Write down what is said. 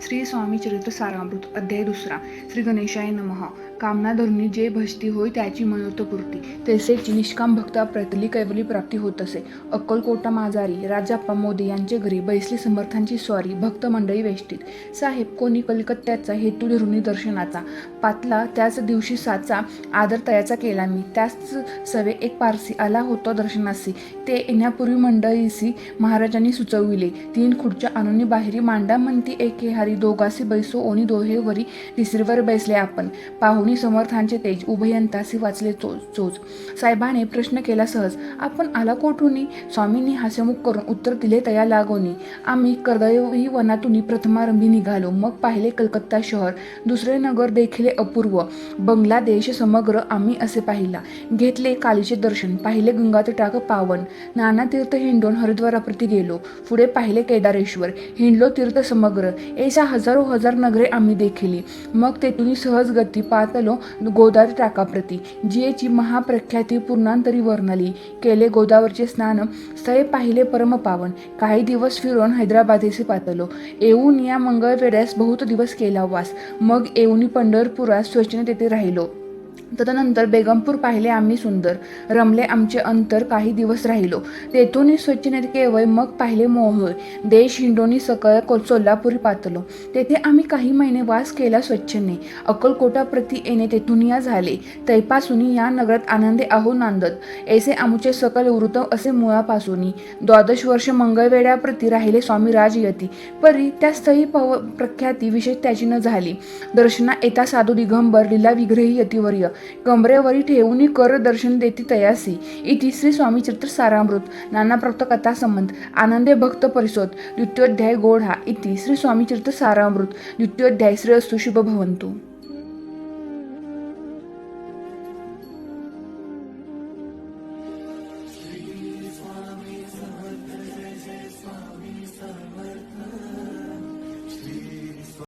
श्री स्वामी चरित्र सारामृत अध्याय 2 श्री गणेशाय नमः। कामना धरुणी जे भजती होय त्याची मनोरथपूर्ती, तैसेची निष्काम भक्ता प्रतली कैवली प्राप्ती होत असे। अक्कलकोटा माजारी राजाप्पा मोदी यांचे घरी बैसली समर्थांची स्वारी, भक्त मंडळी वेष्टीत। साहेब कोणी कलकत्त्याचा हेतू धरुणी दर्शनाचा, पातला त्याच दिवशी साचा आदर तयाचा केला मी। त्याच सवे एक पारसी आला होता दर्शनासी, ते येण्यापूर्वी मंडळीसी महाराजांनी सुचविले। 3 खुर्च्या आणून बाहेरी मांडा म्हणती एके हारी, दोघासी बैसो ओनी दोहे वरी, तिसरीवर बैसले आपण। पाहुणी समर्थांचे तेज उभयंतासी वाचले चोच। साहेबाने प्रश्न केला सहज, आपण आला कोठूनी? स्वामींनी हास्यमुख करून उत्तर दिले तया लागोनी, आम्ही कर्दळी वनातून प्रथमारंभी निघालो। मग पाहिले कलकत्ता शहर, दुसरे नगर देखिले अपूर्व। बंगला देश समग्र आम्ही असे पाहिला। घेतले कालीचे दर्शन, पाहिले गंगा तटाक पावन। नाना तीर्थ हिंडून हरिद्वाराप्रती गेलो। पुढे पाहिले केदारेश्वर, हिंडलो तीर्थ समग्र। ऐसा हजारो हजार नगरे आम्ही देखिली। मग तेथून सहज गती पातलो गोदावरी टाकाप्रती, जियेची महाप्रख्याती पूर्णांतरी वर्णली। केले गोदावरीचे स्नान, स्थळे पाहिले परम पावन। काही दिवस फिरून हैदराबादेसी पातलो। येऊन या मंगळवेढ्यास बहुत दिवस केला वास। मग येऊन पंढरपुरात स्वच्छने तेथे राहिलो। तदनंतर बेगमपूर पाहिले आम्ही सुंदर, रमले आमचे अंतर काही दिवस राहिलो। तेथून स्वच्छने केवळ मग पाहिले मोहोळ, देश हिंडोनी सकळ सोलापुरी पातलो। तेथे आम्ही काही महिने वास केला स्वच्छने। अक्कलकोटाप्रती येणे तेथून या झाले, तैपासून या नगरात आनंदे आहो नांदत। ऐसे आमुचे सकल वृत्त असे मुळापासून। 12 वर्ष मंगळवेढ्याप्रती राहिले स्वामी राजयती, परी त्या स्थळी प्रख्याती विशेष त्याची न झाली। दर्शना येता साधू दिगंबर लीला विग्रही यतिवर्य, कमरेवरी ठेवून कर दर्शन देती तयासी। इति श्री स्वामी चरित्र सारामृत नाना प्राप्त कथा संबंध आनंदे भक्त परिषद द्वितीयोध्याय गोढा। इति श्री स्वामी चरित्र सारामृत द्वितीयोध्याय। श्री अस्तु शुभ भवन्तु।